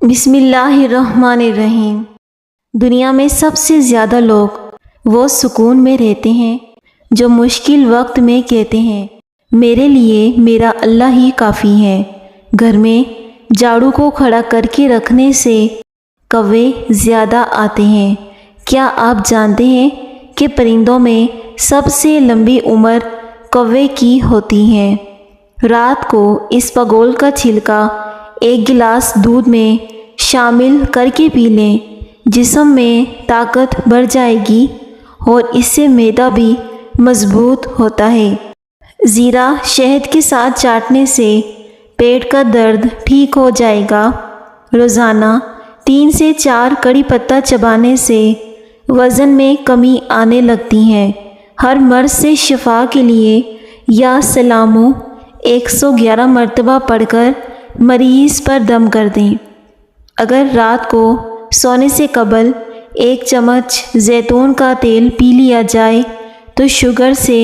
بسم اللہ الرحمن الرحیم۔ دنیا میں سب سے زیادہ لوگ وہ سکون میں رہتے ہیں جو مشکل وقت میں کہتے ہیں میرے لیے میرا اللہ ہی کافی ہے۔ گھر میں جھاڑو کو کھڑا کر کے رکھنے سے کوے زیادہ آتے ہیں۔ کیا آپ جانتے ہیں کہ پرندوں میں سب سے لمبی عمر کوے کی ہوتی ہے؟ رات کو اس پگول کا چھلکا ایک گلاس دودھ میں شامل کر کے پی لیں، جسم میں طاقت بڑھ جائے گی اور اس سے معدہ بھی مضبوط ہوتا ہے۔ زیرہ شہد کے ساتھ چاٹنے سے پیٹ کا درد ٹھیک ہو جائے گا۔ روزانہ 3 سے 4 کڑی پتہ چبانے سے وزن میں کمی آنے لگتی ہے۔ ہر مرض سے شفا کے لیے یا سلامو 111 مرتبہ پڑھ کر مریض پر دم کر دیں۔ اگر رات کو سونے سے قبل 1 چمچ زیتون کا تیل پی لیا جائے تو شوگر سے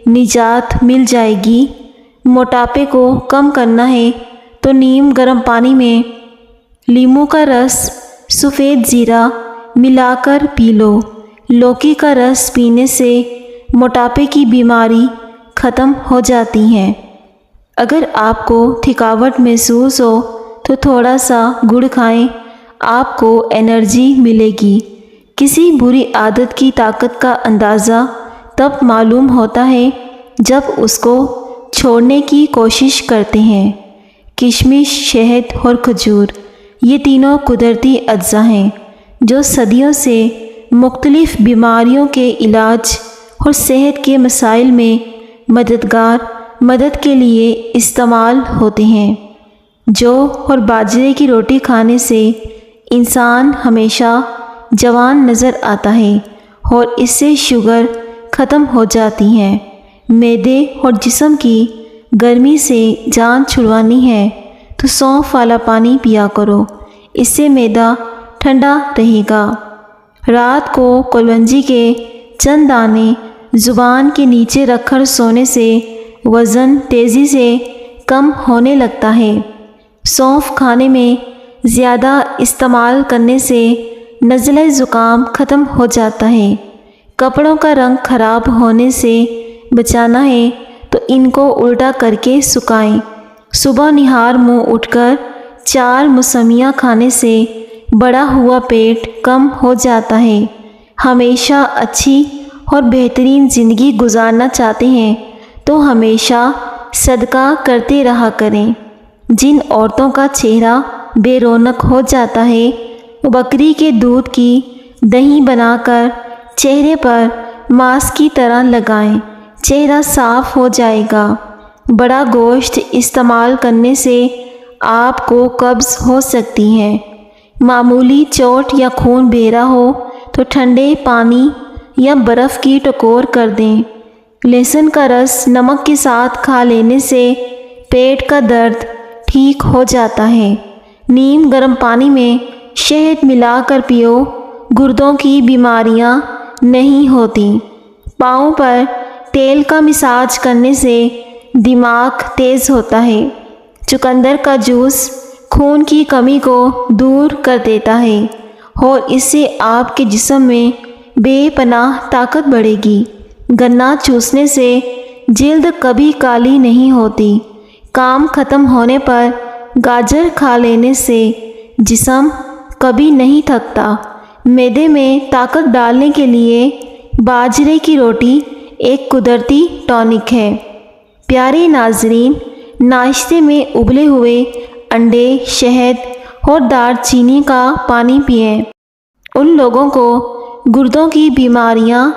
نجات مل جائے گی۔ موٹاپے کو کم کرنا ہے تو نیم گرم پانی میں لیموں کا رس، سفید زیرہ ملا کر پی لو۔ لوکی کا رس پینے سے موٹاپے کی بیماری ختم ہو جاتی ہے۔ اگر آپ کو تھکاوٹ محسوس ہو تو تھوڑا سا گڑ کھائیں، آپ کو انرجی ملے گی۔ کسی بری عادت کی طاقت کا اندازہ تب معلوم ہوتا ہے جب اس کو چھوڑنے کی کوشش کرتے ہیں۔ کشمش، شہد اور کھجور یہ تینوں قدرتی اجزاء ہیں جو صدیوں سے مختلف بیماریوں کے علاج اور صحت کے مسائل میں مدد کے لیے استعمال ہوتے ہیں۔ جو اور باجرے کی روٹی کھانے سے انسان ہمیشہ جوان نظر آتا ہے اور اس سے شوگر ختم ہو جاتی ہے۔ معدے اور جسم کی گرمی سے جان چھڑوانی ہے تو سونف والا پانی پیا کرو، اس سے معدہ ٹھنڈا رہے گا۔ رات کو کلونجی کے چند دانے زبان کے نیچے رکھ کر سونے سے وزن تیزی سے کم ہونے لگتا ہے۔ سونف کھانے میں زیادہ استعمال کرنے سے نزلہ زکام ختم ہو جاتا ہے۔ کپڑوں کا رنگ خراب ہونے سے بچانا ہے تو ان کو الٹا کر کے سکھائیں۔ صبح نہار منہ اٹھ کر 4 موسمیاں کھانے سے بڑا ہوا پیٹ کم ہو جاتا ہے۔ ہمیشہ اچھی اور بہترین زندگی گزارنا چاہتے ہیں تو ہمیشہ صدقہ کرتے رہا کریں۔ جن عورتوں کا چہرہ بے رونق ہو جاتا ہے وہ بکری کے دودھ کی دہی بنا کر چہرے پر ماسک کی طرح لگائیں، چہرہ صاف ہو جائے گا۔ بڑا گوشت استعمال کرنے سے آپ کو قبض ہو سکتی ہے۔ معمولی چوٹ یا خون بہرا ہو تو ٹھنڈے پانی یا برف کی ٹکور کر دیں۔ لہسن کا رس نمک کے ساتھ کھا لینے سے پیٹ کا درد ٹھیک ہو جاتا ہے۔ نیم گرم پانی میں شہد ملا کر پیو، گردوں کی بیماریاں نہیں ہوتی۔ پاؤں پر تیل کا مساج کرنے سے دماغ تیز ہوتا ہے۔ چقندر کا جوس خون کی کمی کو دور کر دیتا ہے اور اس سے آپ کے جسم میں بے پناہ طاقت بڑھے گی۔ گنا چوسنے سے جلد کبھی کالی نہیں ہوتی۔ کام ختم ہونے پر گاجر کھا لینے سے جسم کبھی نہیں تھکتا۔ معدے میں طاقت ڈالنے کے لیے باجرے کی روٹی ایک قدرتی ٹونک ہے۔ پیارے ناظرین، ناشتے میں ابلے ہوئے انڈے، شہد اور دار چینی کا پانی پئیں۔ ان لوگوں کو گردوں کی بیماریاں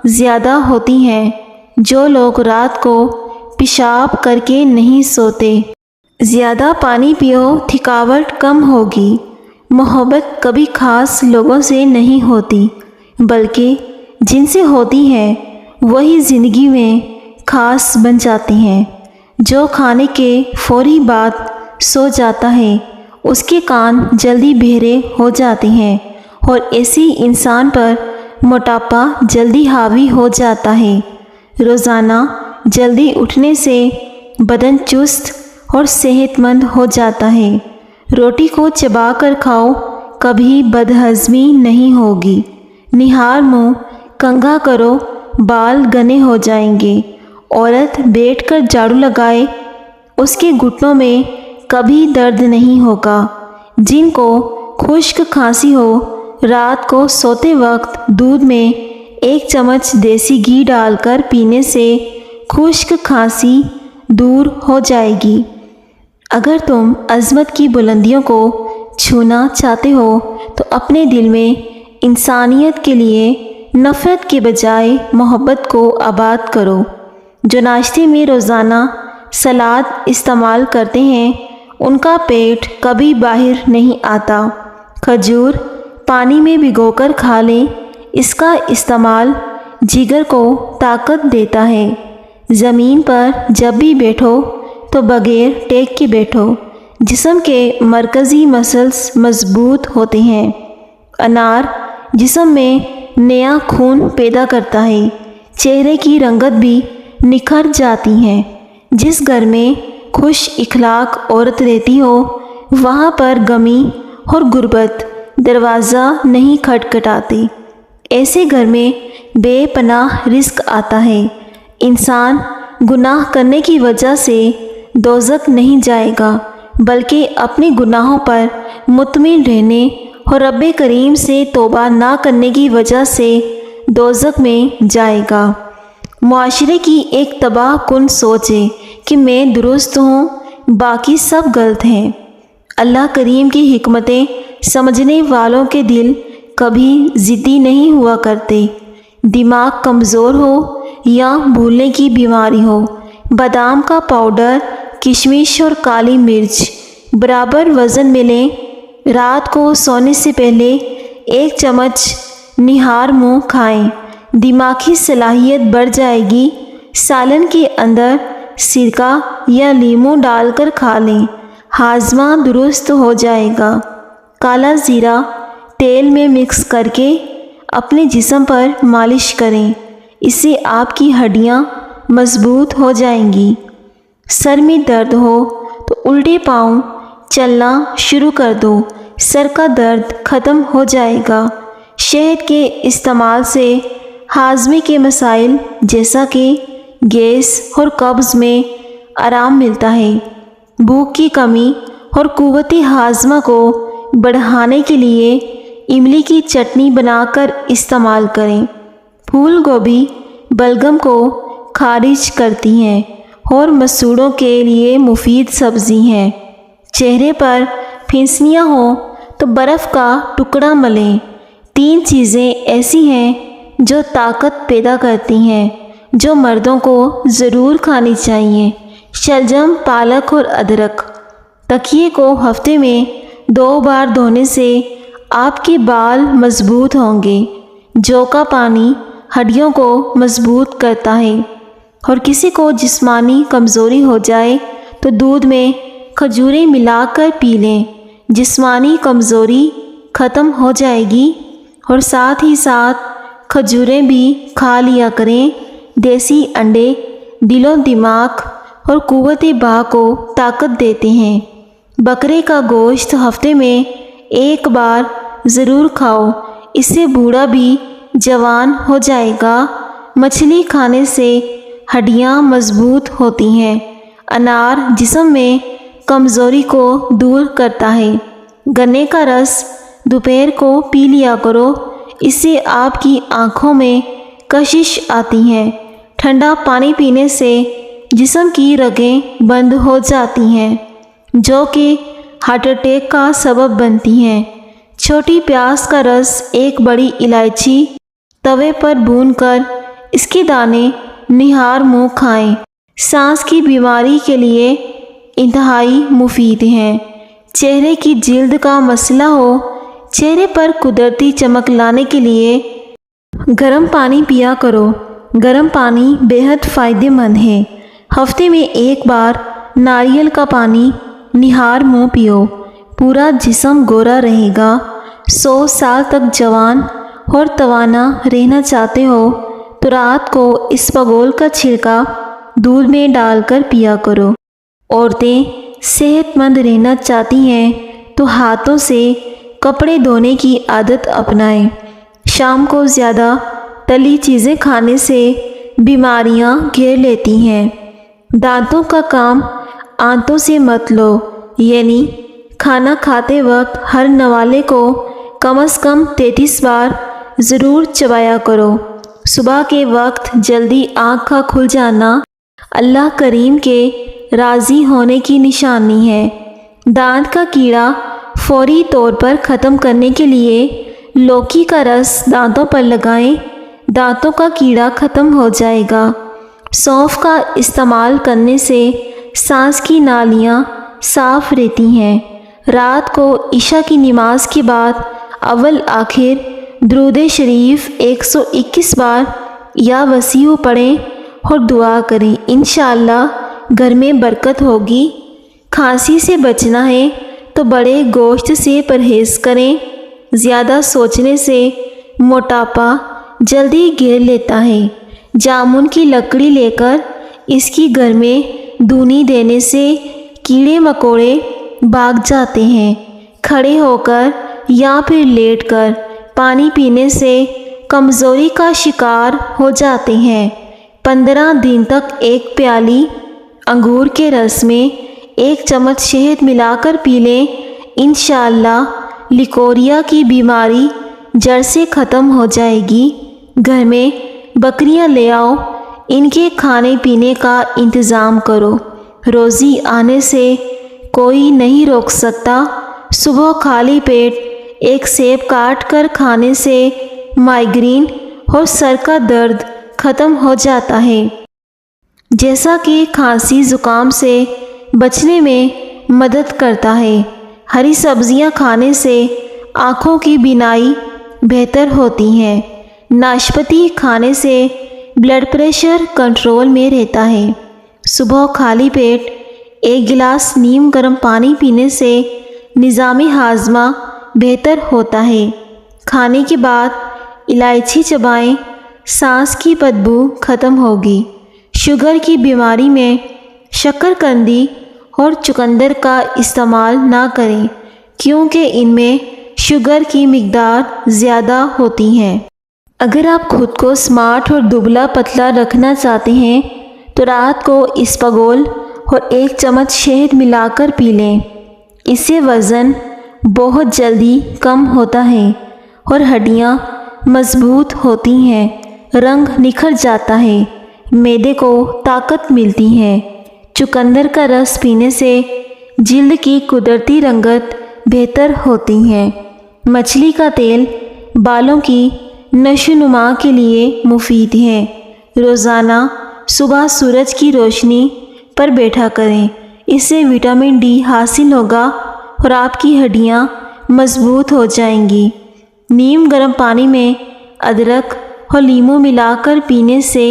زیادہ ہوتی ہیں جو لوگ رات کو پیشاب کر کے نہیں سوتے۔ زیادہ پانی پیو، تھکاوٹ کم ہوگی۔ محبت کبھی خاص لوگوں سے نہیں ہوتی بلکہ جن سے ہوتی ہے وہی زندگی میں خاص بن جاتے ہیں۔ جو کھانے کے فوری بعد سو جاتا ہے اس کے کان جلدی بہرے ہو جاتے ہیں اور ایسی انسان پر موٹاپا جلدی حاوی ہو جاتا ہے۔ روزانہ جلدی اٹھنے سے بدن چست اور صحت مند ہو جاتا ہے۔ روٹی کو چبا کر کھاؤ، کبھی بدہضمی نہیں ہوگی۔ نہار منہ کنگھا کرو، بال گھنے ہو جائیں گے۔ عورت بیٹھ کر جھاڑو لگائے، اس کے گھٹنوں میں کبھی درد نہیں ہوگا۔ جن کو خشک کھانسی ہو، رات کو سوتے وقت دودھ میں 1 چمچ دیسی گھی ڈال کر پینے سے خشک کھانسی دور ہو جائے گی۔ اگر تم عظمت کی بلندیوں کو چھونا چاہتے ہو تو اپنے دل میں انسانیت کے لیے نفرت کے بجائے محبت کو آباد کرو۔ جو ناشتے میں روزانہ سلاد استعمال کرتے ہیں ان کا پیٹ کبھی باہر نہیں آتا۔ کھجور پانی میں بھگو کر کھا لیں، اس کا استعمال جگر کو طاقت دیتا ہے۔ زمین پر جب بھی بیٹھو تو بغیر ٹیک کے بیٹھو، جسم کے مرکزی مسلز مضبوط ہوتے ہیں۔ انار جسم میں نیا خون پیدا کرتا ہے، چہرے کی رنگت بھی نکھر جاتی ہے۔ جس گھر میں خوش اخلاق عورت رہتی ہو وہاں پر غمی اور غربت دروازہ نہیں کھٹکھٹاتے۔ ایسے گھر میں بے پناہ رزق آتا ہے۔ انسان گناہ کرنے کی وجہ سے دوزخ نہیں جائے گا، بلکہ اپنے گناہوں پر مطمئن رہنے اور رب کریم سے توبہ نہ کرنے کی وجہ سے دوزخ میں جائے گا۔ معاشرے کی ایک تباہ کن سوچ ہے کہ میں درست ہوں، باقی سب غلط ہیں۔ اللہ کریم کی حکمتیں سمجھنے والوں کے دل کبھی ضدی نہیں ہوا کرتے۔ دماغ کمزور ہو یا بھولنے کی بیماری ہو، بادام کا پاؤڈر، کشمش اور کالی مرچ برابر وزن میں لیں۔ رات کو سونے سے پہلے 1 چمچ نہار منہ کھائیں، دماغی صلاحیت بڑھ جائے گی۔ سالن کے اندر سرکہ یا لیموں ڈال کر کھا لیں، ہاضمہ درست ہو جائے گا۔ کالا زیرہ تیل میں مکس کر کے اپنے جسم پر مالش کریں، اس سے آپ کی ہڈیاں مضبوط ہو جائیں گی۔ سر میں درد ہو تو الٹے پاؤں چلنا شروع کر دو، سر کا درد ختم ہو جائے گا۔ شہد کے استعمال سے ہاضمے کے مسائل جیسا کہ گیس اور قبض میں آرام ملتا ہے۔ بھوک کی کمی اور قوت ہاضمہ کو بڑھانے کے لیے املی کی چٹنی بنا کر استعمال کریں۔ پھول گوبھی بلغم کو خارج کرتی ہیں اور مسوڑوں کے لیے مفید سبزی ہیں۔ چہرے پر پھنسیاں ہوں تو برف کا ٹکڑا ملیں۔ 3 چیزیں ایسی ہیں جو طاقت پیدا کرتی ہیں جو مردوں کو ضرور کھانی چاہیے: شلجم، پالک اور ادرک۔ تکیے کو ہفتے میں 2 بار دھونے سے آپ کے بال مضبوط ہوں گے۔ جو کا پانی ہڈیوں کو مضبوط کرتا ہے، اور کسی کو جسمانی کمزوری ہو جائے تو دودھ میں کھجوریں ملا کر پی لیں، جسمانی کمزوری ختم ہو جائے گی۔ اور ساتھ ہی ساتھ کھجوریں بھی کھا لیا کریں۔ دیسی انڈے دل و دماغ اور قوت باہ کو طاقت دیتے ہیں۔ بکرے کا گوشت ہفتے میں 1 بار ضرور کھاؤ، اس سے بوڑھا بھی جوان ہو جائے گا۔ مچھلی کھانے سے ہڈیاں مضبوط ہوتی ہیں۔ انار جسم میں کمزوری کو دور کرتا ہے۔ گنے کا رس دوپہر کو پی لیا کرو، اس سے آپ کی آنکھوں میں کشش آتی ہے۔ ٹھنڈا پانی پینے سے جسم کی رگیں بند ہو جاتی ہیں جو کہ ہارٹ اٹیک کا سبب بنتی ہیں۔ چھوٹی پیاز کا رس، 1 بڑی الائچی توے پر بھون کر اس کے دانے نہار منہ کھائیں، سانس کی بیماری کے لیے انتہائی مفید ہیں۔ چہرے کی جلد کا مسئلہ ہو، چہرے پر قدرتی چمک لانے کے لیے گرم پانی پیا کرو۔ گرم پانی بہت فائدہ مند ہے۔ ہفتے میں 1 بار ناریل کا پانی نہار منہ پیو، پورا جسم گورا رہے گا۔ 100 سال تک جوان اور توانا رہنا چاہتے ہو تو رات کو اسپغول کا چھلکا دودھ میں ڈال کر پیا کرو۔ عورتیں صحت مند رہنا چاہتی ہیں تو ہاتھوں سے کپڑے دھونے کی عادت اپنائیں۔ شام کو زیادہ تلی چیزیں کھانے سے بیماریاں گھیر لیتی ہیں۔ دانتوں کا کام آنتوں سے مت لو، یعنی کھانا کھاتے وقت ہر نوالے کو کم از کم 33 بار ضرور چبایا کرو۔ صبح کے وقت جلدی آنکھ کا کھل جانا اللہ کریم کے راضی ہونے کی نشانی ہے۔ دانت کا کیڑا فوری طور پر ختم کرنے کے لیے لوکی کا رس دانتوں پر لگائیں، دانتوں کا کیڑا ختم ہو جائے گا۔ سونف کا استعمال کرنے سے سانس کی نالیاں صاف رہتی ہیں۔ رات کو عشاء کی نماز کے بعد اول آخر درود شریف 121 بار یا وسیع پڑھیں اور دعا کریں، انشاءاللہ گھر میں برکت ہوگی۔ کھانسی سے بچنا ہے تو بڑے گوشت سے پرہیز کریں۔ زیادہ سوچنے سے موٹاپا جلدی گھیر لیتا ہے۔ جامن کی لکڑی لے کر اس کی گھر میں دھونی دینے سے کیڑے مکوڑے بھاگ جاتے ہیں۔ کھڑے ہو کر یا پھر لیٹ کر پانی پینے سے کمزوری کا شکار ہو جاتے ہیں۔ 15 دن تک ایک پیالی انگور کے رس میں 1 چمچ شہد ملا کر پی لیں، انشاءاللہ لیکوریا کی بیماری جڑ سے ختم ہو جائے گی۔ گھر میں بکریاں لے آؤ، ان کے کھانے پینے کا انتظام کرو، روزی آنے سے کوئی نہیں روک سکتا۔ صبح خالی پیٹ 1 سیب کاٹ کر کھانے سے مائیگرین اور سر کا درد ختم ہو جاتا ہے۔ جیسا کہ کھانسی زکام سے بچنے میں مدد کرتا ہے۔ ہری سبزیاں کھانے سے آنکھوں کی بینائی بہتر ہوتی ہے۔ ناشپاتی کھانے سے بلڈ پریشر کنٹرول میں رہتا ہے۔ صبح خالی پیٹ 1 گلاس نیم گرم پانی پینے سے نظام ہاضمہ بہتر ہوتا ہے۔ کھانے کے بعد الائچی چبائیں، سانس کی بدبو ختم ہوگی۔ شوگر کی بیماری میں شکرقندی اور چقندر کا استعمال نہ کریں، کیونکہ ان میں شوگر کی مقدار زیادہ ہوتی ہے۔ اگر آپ خود کو سمارٹ اور دبلا پتلا رکھنا چاہتے ہیں تو رات کو اسپاگول اور 1 چمچ شہد ملا کر پی لیں۔ اس سے وزن بہت جلدی کم ہوتا ہے اور ہڈیاں مضبوط ہوتی ہیں، رنگ نکھر جاتا ہے، معدے کو طاقت ملتی ہے۔ چقندر کا رس پینے سے جلد کی قدرتی رنگت بہتر ہوتی ہے۔ مچھلی کا تیل بالوں کی نشو و نما کے لیے مفید ہے۔ روزانہ صبح سورج کی روشنی پر بیٹھا کریں، اس سے وٹامن ڈی حاصل ہوگا اور آپ کی ہڈیاں مضبوط ہو جائیں گی۔ نیم گرم پانی میں ادرک اور لیموں ملا کر پینے سے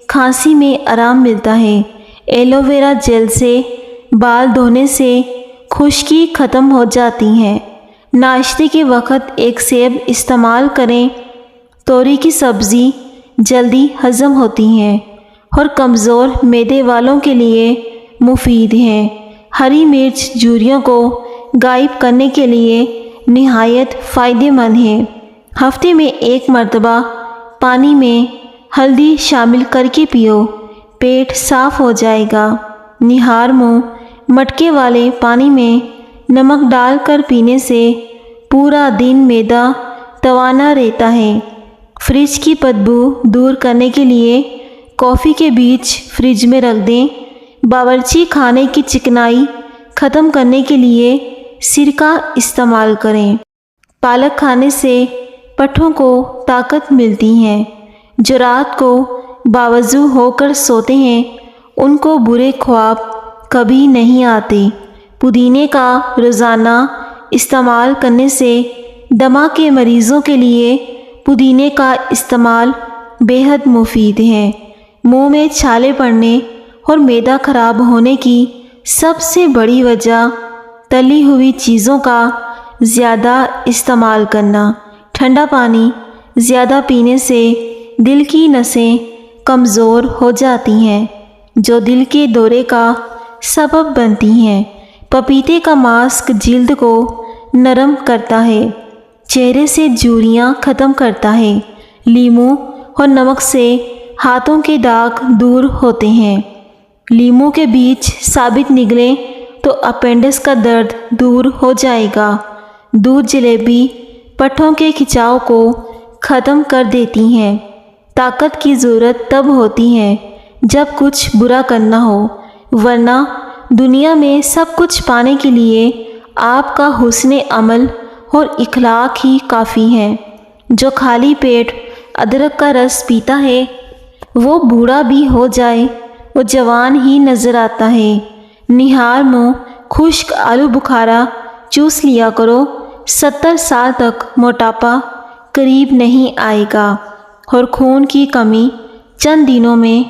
کھانسی میں آرام ملتا ہے۔ ایلو ویرا جیل سے بال دھونے سے خشکی ختم ہو جاتی ہے۔ ناشتے کے وقت 1 سیب استعمال کریں۔ توری کی سبزی جلدی ہضم ہوتی ہے اور کمزور معدے والوں کے لیے مفید ہے۔ ہری مرچ جھریوں کو غائب کرنے کے لیے نہایت فائدہ مند ہے۔ ہفتے میں 1 مرتبہ پانی میں ہلدی شامل کر کے پیو، پیٹ صاف ہو جائے گا۔ نہار منہ مٹکے والے پانی میں نمک ڈال کر پینے سے پورا دن معدہ توانا رہتا ہے۔ فریج کی بدبو دور کرنے کے لیے کافی کے بیج فریج میں رکھ دیں۔ باورچی خانے کی چکنائی ختم کرنے کے لیے سرکہ استعمال کریں۔ پالک کھانے سے پٹھوں کو طاقت ملتی ہے۔ جو رات کو باوضو ہو کر سوتے ہیں ان کو برے خواب کبھی نہیں آتے۔ پودینے کا روزانہ استعمال کرنے سے دمہ کے مریضوں کے لیے پودینے کا استعمال بے حد مفید ہے۔ منہ میں چھالے پڑنے اور معدہ خراب ہونے کی سب سے بڑی وجہ تلی ہوئی چیزوں کا زیادہ استعمال کرنا۔ ٹھنڈا پانی زیادہ پینے سے دل کی نسیں کمزور ہو جاتی ہیں، جو دل کے دورے کا سبب بنتی ہیں۔ پپیتے کا ماسک جلد کو نرم کرتا ہے، چہرے سے جھریاں ختم کرتا ہے، لیموں اور نمک سے ہاتھوں کے داغ دور ہوتے ہیں۔ لیموں کے بیج ثابت نکلیں تو اپینڈکس کا درد دور ہو جائے گا۔ دودھ جلیبی پٹھوں کے کھچاؤ کو ختم کر دیتی ہیں۔ طاقت کی ضرورت تب ہوتی ہے جب کچھ برا کرنا ہو، ورنہ دنیا میں سب کچھ پانے کے لیے آپ کا حسن عمل اور اخلاق ہی کافی ہے۔ جو خالی پیٹ ادرک کا رس پیتا ہے وہ بوڑھا بھی ہو جائے وہ جوان ہی نظر آتا ہے۔ نہار منہ خشک آلو بخارا چوس لیا کرو، 70 سال تک موٹاپا قریب نہیں آئے گا اور خون کی کمی چند دنوں میں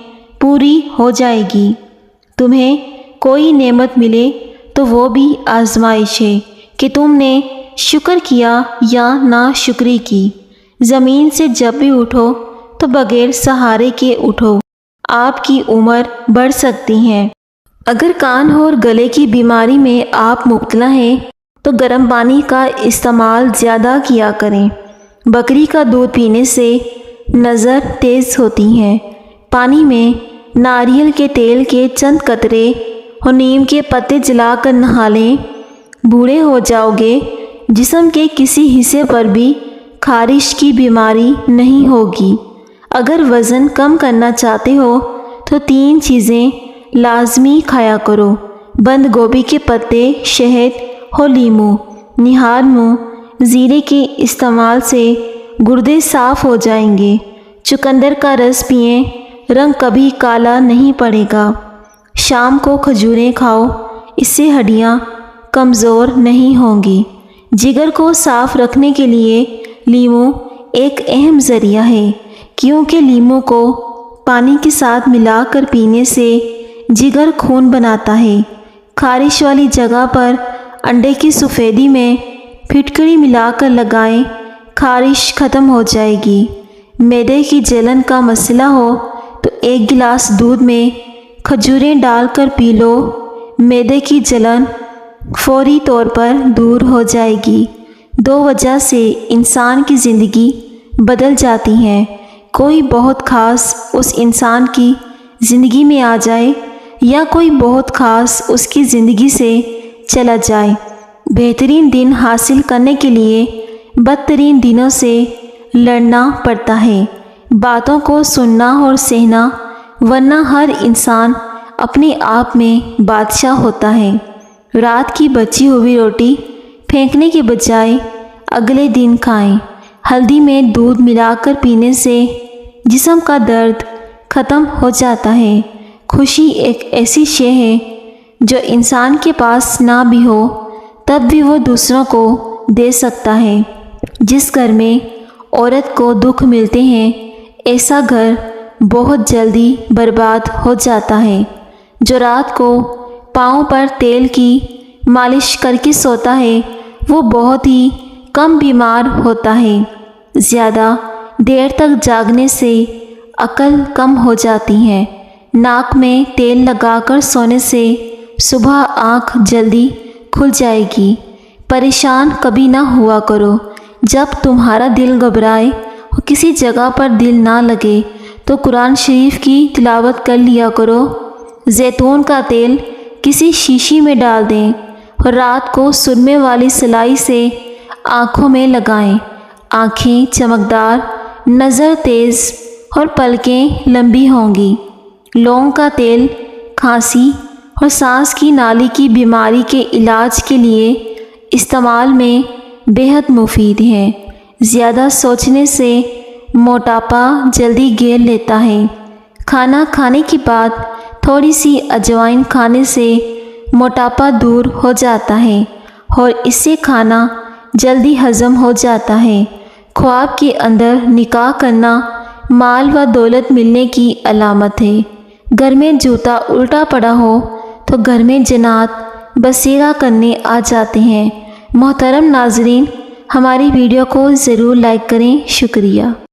پوری ہو جائے گی۔ تمہیں کوئی نعمت ملے تو وہ بھی آزمائش ہے کہ تم نے شکر کیا یا ناشکری کی۔ زمین سے جب بھی اٹھو تو بغیر سہارے کے اٹھو، آپ کی عمر بڑھ سکتی ہے۔ اگر کان اور گلے کی بیماری میں آپ مبتلا ہیں تو گرم پانی کا استعمال زیادہ کیا کریں۔ بکری کا دودھ پینے سے نظر تیز ہوتی ہے۔ پانی میں ناریل کے تیل کے چند قطرے اور نیم کے پتے جلا کر نہا لیں، بوڑھے ہو جاؤ گے، جسم کے کسی حصے پر بھی خارش کی بیماری نہیں ہوگی۔ اگر وزن کم کرنا چاہتے ہو تو 3 چیزیں لازمی کھایا کرو: بند گوبھی کے پتے، شہد اور لیموں۔ نہار منہ زیرے کے استعمال سے گردے صاف ہو جائیں گے۔ چقندر کا رس پئیں، رنگ کبھی کالا نہیں پڑے گا۔ شام کو کھجوریں کھاؤ، اس سے ہڈیاں کمزور نہیں ہوں گی۔ جگر کو صاف رکھنے کے لیے لیموں ایک اہم ذریعہ ہے، کیونکہ لیموں کو پانی کے ساتھ ملا کر پینے سے جگر خون بناتا ہے۔ خارش والی جگہ پر انڈے کی سفیدی میں پھٹکری ملا کر لگائیں، خارش ختم ہو جائے گی۔ معدے کی جلن کا مسئلہ ہو تو 1 گلاس دودھ میں کھجوریں ڈال کر پی لو، معدے کی جلن فوری طور پر دور ہو جائے گی۔ 2 وجہ سے انسان کی زندگی بدل جاتی ہے۔ کوئی بہت خاص اس انسان کی زندگی میں آ جائے یا کوئی بہت خاص اس کی زندگی سے چلا جائے۔ بہترین دن حاصل کرنے کے لیے بدترین دنوں سے لڑنا پڑتا ہے۔ باتوں کو سننا اور سہنا، ورنہ ہر انسان اپنے آپ میں بادشاہ ہوتا ہے۔ رات کی بچی ہوئی روٹی پھینکنے کے بجائے اگلے دن کھائیں۔ ہلدی میں دودھ ملا کر پینے سے جسم کا درد ختم ہو جاتا ہے۔ خوشی ایک ایسی شے ہے جو انسان کے پاس نہ بھی ہو تب بھی وہ دوسروں کو دے سکتا ہے۔ جس گھر میں عورت کو دکھ ملتے ہیں ایسا گھر بہت جلدی برباد ہو جاتا ہے۔ جو رات کو پاؤں پر تیل کی مالش کر کے سوتا ہے وہ بہت ہی کم بیمار ہوتا ہے۔ زیادہ دیر تک جاگنے سے عقل کم ہو جاتی ہے۔ ناک میں تیل لگا کر سونے سے صبح آنکھ جلدی کھل جائے گی۔ پریشان کبھی نہ ہوا کرو۔ جب تمہارا دل گھبرائے اور کسی جگہ پر دل نہ لگے تو قرآن شریف کی تلاوت کر لیا کرو۔ زیتون کا تیل کسی شیشی میں ڈال دیں اور رات کو سرمے والی سلائی سے آنکھوں میں لگائیں۔ آنکھیں چمکدار، نظر تیز اور پلکیں لمبی ہوں گی۔ لونگ کا تیل کھانسی اور سانس کی نالی کی بیماری کے علاج کے لیے استعمال میں بہت مفید ہے۔ زیادہ سوچنے سے موٹاپا جلدی گھیر لیتا ہے۔ کھانا کھانے کے بعد تھوڑی سی اجوائن کھانے سے موٹاپا دور ہو جاتا ہے اور اس سے کھانا جلدی ہضم ہو جاتا ہے۔ خواب کے اندر نکاح کرنا مال و دولت ملنے کی علامت ہے۔ گھر میں جوتا الٹا پڑا ہو تو گھر میں جنات بسیرا کرنے آ جاتے ہیں۔ محترم ناظرین، ہماری ویڈیو کو ضرور لائک کریں۔ شکریہ۔